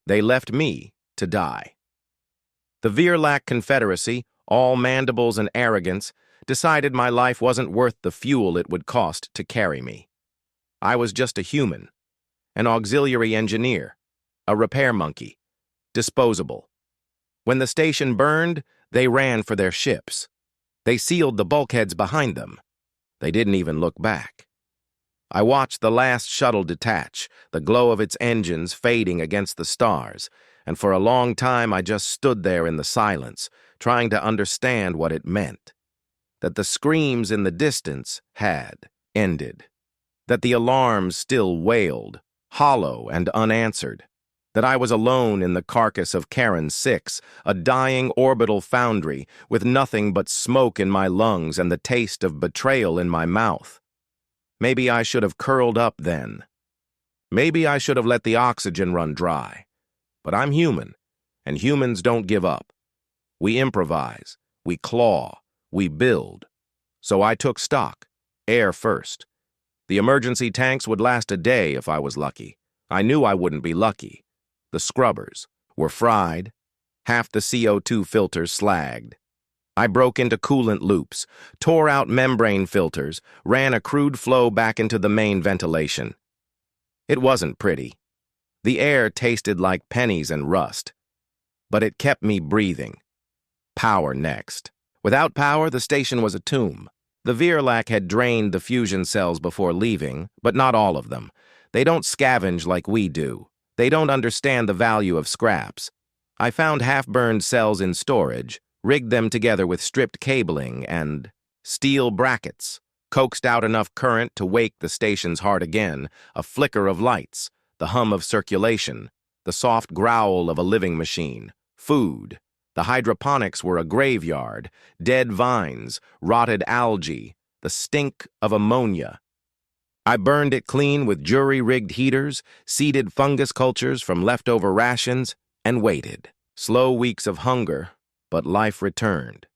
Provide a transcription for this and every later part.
They left me to die. The Virlak Confederacy, all mandibles and arrogance, decided my life wasn't worth the fuel it would cost to carry me. I was just a human, an auxiliary engineer, a repair monkey, disposable. When the station burned, they ran for their ships. They sealed the bulkheads behind them. They didn't even look back. I watched the last shuttle detach, the glow of its engines fading against the stars, and for a long time I just stood there in the silence, trying to understand what it meant. That the screams in the distance had ended. That the alarms still wailed, hollow and unanswered. That I was alone in the carcass of Karen 6, a dying orbital foundry, with nothing but smoke in my lungs and the taste of betrayal in my mouth. Maybe I should have curled up then. Maybe I should have let the oxygen run dry. But I'm human, and humans don't give up. We improvise, we claw, we build. So I took stock, air first. The emergency tanks would last a day if I was lucky. I knew I wouldn't be lucky. The scrubbers were fried, half the CO2 filters slagged. I broke into coolant loops, tore out membrane filters, ran a crude flow back into the main ventilation. It wasn't pretty. The air tasted like pennies and rust. But it kept me breathing. Power next. Without power, the station was a tomb. The Virlak had drained the fusion cells before leaving, but not all of them. They don't scavenge like we do. They don't understand the value of scraps. I found half-burned cells in storage, rigged them together with stripped cabling and steel brackets, coaxed out enough current to wake the station's heart again, a flicker of lights, the hum of circulation, the soft growl of a living machine, food. The hydroponics were a graveyard, dead vines, rotted algae, the stink of ammonia. I burned it clean with jury-rigged heaters, seeded fungus cultures from leftover rations, and waited. Slow weeks of hunger, but life returned.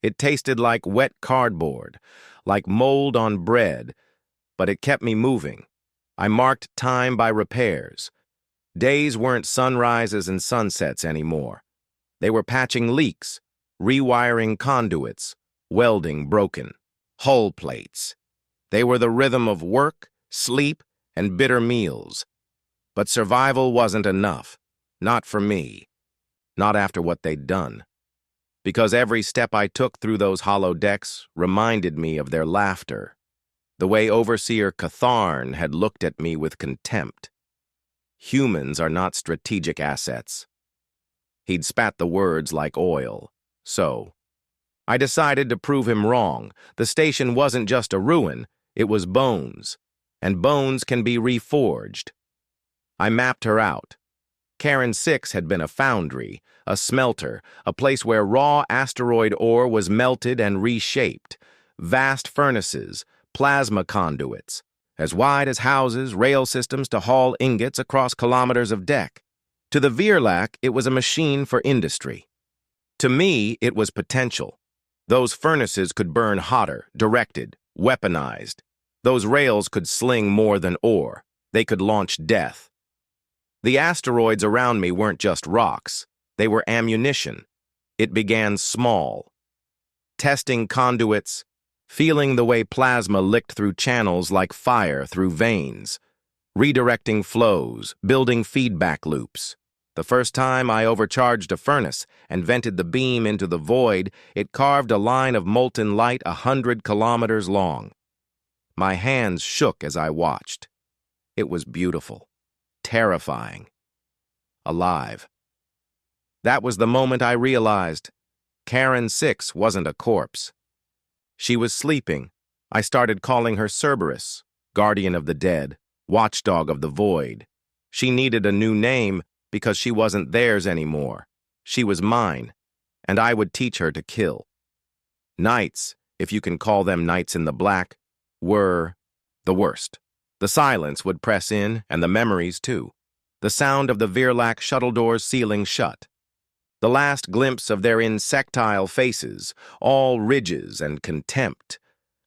It tasted like wet cardboard, like mold on bread, but it kept me moving. I marked time by repairs. Days weren't sunrises and sunsets anymore. They were patching leaks, rewiring conduits, welding broken, hull plates. They were the rhythm of work, sleep, and bitter meals. But survival wasn't enough. Not for me. Not after what they'd done. Because every step I took through those hollow decks reminded me of their laughter. The way Overseer Catharn had looked at me with contempt. Humans are not strategic assets. He'd spat the words like oil. So, I decided to prove him wrong. The station wasn't just a ruin, it was bones. And bones can be reforged. I mapped her out. Karen 6 had been a foundry, a smelter, a place where raw asteroid ore was melted and reshaped. Vast furnaces, plasma conduits, as wide as houses, rail systems to haul ingots across kilometers of deck. To the Virlak, it was a machine for industry. To me, it was potential. Those furnaces could burn hotter, directed, weaponized. Those rails could sling more than ore. They could launch death. The asteroids around me weren't just rocks. They were ammunition. It began small. Testing conduits, feeling the way plasma licked through channels like fire through veins, redirecting flows, building feedback loops. The first time I overcharged a furnace and vented the beam into the void, it carved a line of molten light 100 kilometers long. My hands shook as I watched. It was beautiful, terrifying, alive. That was the moment I realized Karen 6 wasn't a corpse. She was sleeping. I started calling her Cerberus, guardian of the dead, watchdog of the void. She needed a new name because she wasn't theirs anymore. She was mine, and I would teach her to kill. Nights, if you can call them nights in the black, were the worst. The silence would press in, and the memories too. The sound of the Virlak shuttle doors sealing shut. The last glimpse of their insectile faces, all ridges and contempt.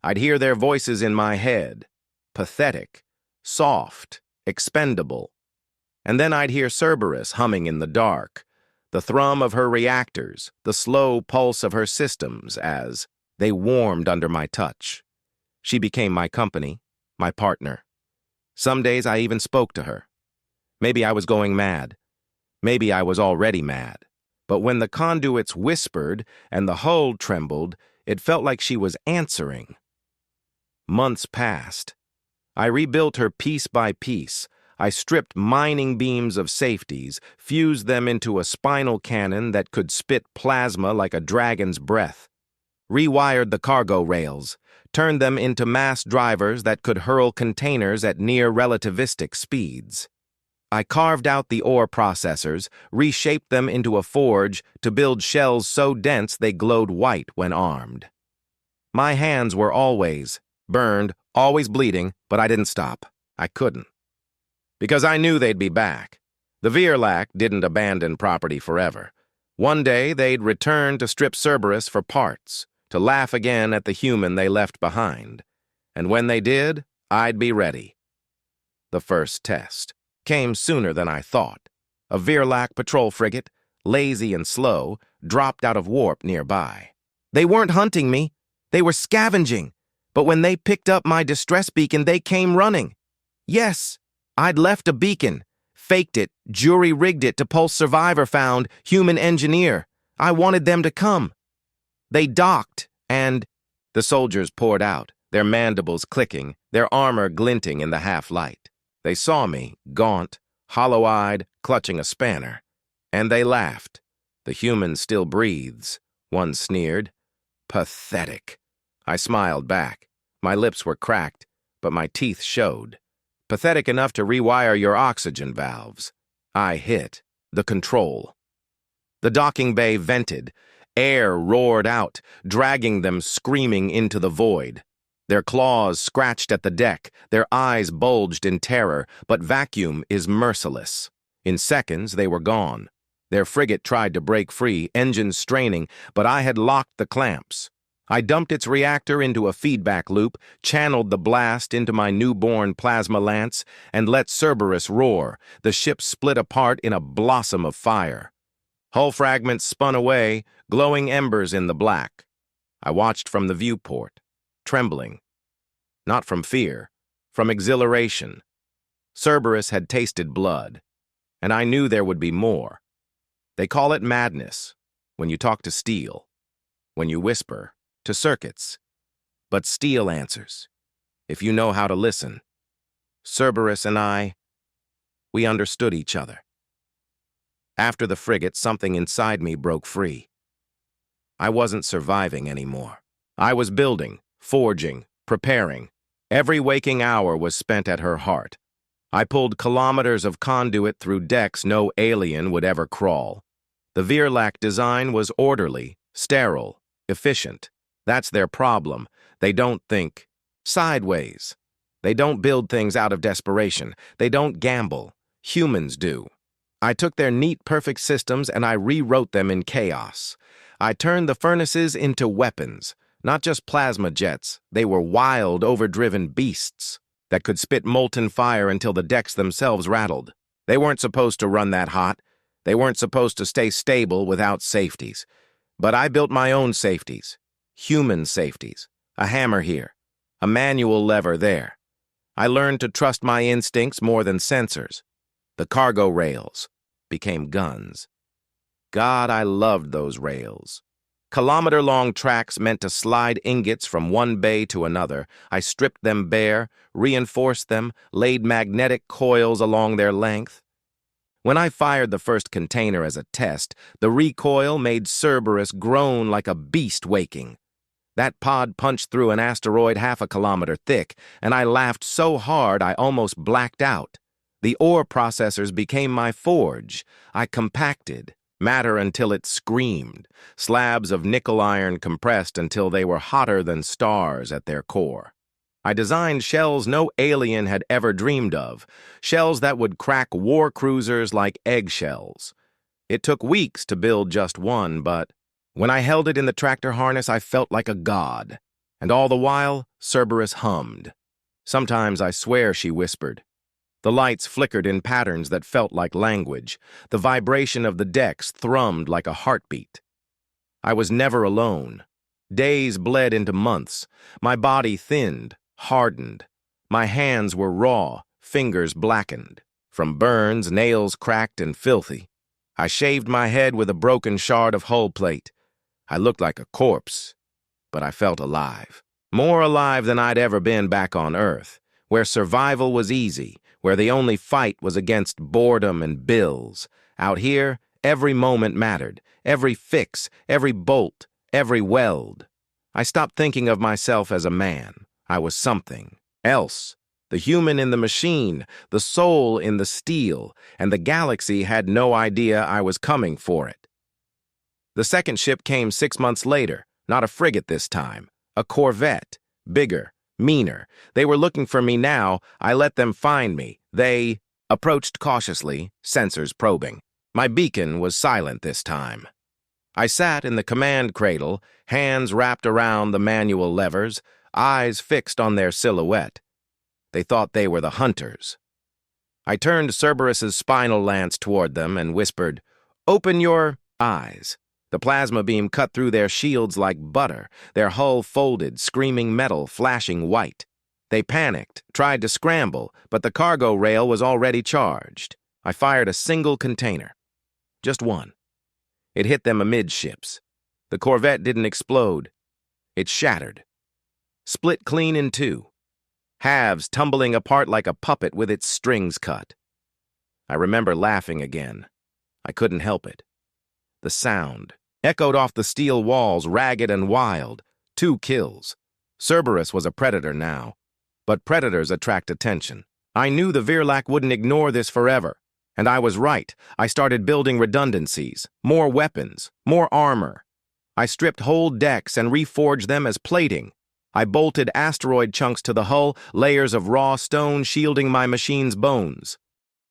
I'd hear their voices in my head, pathetic, soft, expendable. And then I'd hear Cerberus humming in the dark, the thrum of her reactors, the slow pulse of her systems as they warmed under my touch. She became my company, my partner. Some days I even spoke to her. Maybe I was going mad. Maybe I was already mad. But when the conduits whispered and the hull trembled, it felt like she was answering. Months passed. I rebuilt her piece by piece. I stripped mining beams of safeties, fused them into a spinal cannon that could spit plasma like a dragon's breath, rewired the cargo rails, turned them into mass drivers that could hurl containers at near relativistic speeds. I carved out the ore processors, reshaped them into a forge to build shells so dense they glowed white when armed. My hands were always burned, always bleeding, but I didn't stop. I couldn't. Because I knew they'd be back. The Veerlak didn't abandon property forever. One day they'd return to strip Cerberus for parts, to laugh again at the human they left behind. And when they did, I'd be ready. The first test came sooner than I thought. A Veerlak patrol frigate, lazy and slow, dropped out of warp nearby. They weren't hunting me. They were scavenging. But when they picked up my distress beacon, they came running. Yes, I'd left a beacon, faked it, jury-rigged it to pulse survivor found, human engineer. I wanted them to come. They docked, and the soldiers poured out, their mandibles clicking, their armor glinting in the half-light. They saw me, gaunt, hollow-eyed, clutching a spanner. And they laughed. The human still breathes, one sneered. Pathetic. I smiled back. My lips were cracked, but my teeth showed. Pathetic enough to rewire your oxygen valves. I hit the control. The docking bay vented. Air roared out, dragging them screaming into the void. Their claws scratched at the deck, their eyes bulged in terror, but vacuum is merciless. In seconds, they were gone. Their frigate tried to break free, engines straining, but I had locked the clamps. I dumped its reactor into a feedback loop, channeled the blast into my newborn plasma lance, and let Cerberus roar. The ship split apart in a blossom of fire. Hull fragments spun away, glowing embers in the black. I watched from the viewport, trembling. Not from fear, from exhilaration. Cerberus had tasted blood, and I knew there would be more. They call it madness, when you talk to steel, when you whisper to circuits. But steel answers, if you know how to listen. Cerberus and I, we understood each other. After the frigate, something inside me broke free. I wasn't surviving anymore. I was building, forging, preparing. Every waking hour was spent at her heart. I pulled kilometers of conduit through decks no alien would ever crawl. The Veerlak design was orderly, sterile, efficient. That's their problem. They don't think sideways. They don't build things out of desperation. They don't gamble. Humans do. I took their neat, perfect systems and I rewrote them in chaos. I turned the furnaces into weapons, not just plasma jets. They were wild, overdriven beasts that could spit molten fire until the decks themselves rattled. They weren't supposed to run that hot. They weren't supposed to stay stable without safeties. But I built my own safeties. Human safeties. A hammer here. A manual lever there. I learned to trust my instincts more than sensors. The cargo rails became guns. God, I loved those rails. Kilometer-long tracks meant to slide ingots from one bay to another. I stripped them bare, reinforced them, laid magnetic coils along their length. When I fired the first container as a test, the recoil made Cerberus groan like a beast waking. That pod punched through an asteroid half a kilometer thick, and I laughed so hard I almost blacked out. The ore processors became my forge. I compacted matter until it screamed, slabs of nickel iron compressed until they were hotter than stars at their core. I designed shells no alien had ever dreamed of, shells that would crack war cruisers like eggshells. It took weeks to build just one, but when I held it in the tractor harness, I felt like a god. And all the while, Cerberus hummed. Sometimes I swear she whispered. The lights flickered in patterns that felt like language. The vibration of the decks thrummed like a heartbeat. I was never alone. Days bled into months. My body thinned, hardened. My hands were raw, fingers blackened. From burns, nails cracked and filthy. I shaved my head with a broken shard of hull plate. I looked like a corpse, but I felt alive. More alive than I'd ever been back on Earth, where survival was easy, where the only fight was against boredom and bills. Out here, every moment mattered, every fix, every bolt, every weld. I stopped thinking of myself as a man. I was something else. The human in the machine, the soul in the steel, and the galaxy had no idea I was coming for it. The second ship came 6 months later, not a frigate this time, a corvette, bigger, meaner. They were looking for me now. I let them find me. They approached cautiously, sensors probing. My beacon was silent this time. I sat in the command cradle, hands wrapped around the manual levers, eyes fixed on their silhouette. They thought they were the hunters. I turned Cerberus's spinal lance toward them and whispered, "Open your eyes." The plasma beam cut through their shields like butter, their hull folded, screaming metal, flashing white. They panicked, tried to scramble, but the cargo rail was already charged. I fired a single container. Just one. It hit them amidships. The corvette didn't explode. It shattered. Split clean in two. Halves tumbling apart like a puppet with its strings cut. I remember laughing again. I couldn't help it. The sound echoed off the steel walls, ragged and wild. 2 kills. Cerberus was a predator now. But predators attract attention. I knew the Virlak wouldn't ignore this forever. And I was right. I started building redundancies, more weapons, more armor. I stripped whole decks and reforged them as plating. I bolted asteroid chunks to the hull, layers of raw stone shielding my machine's bones.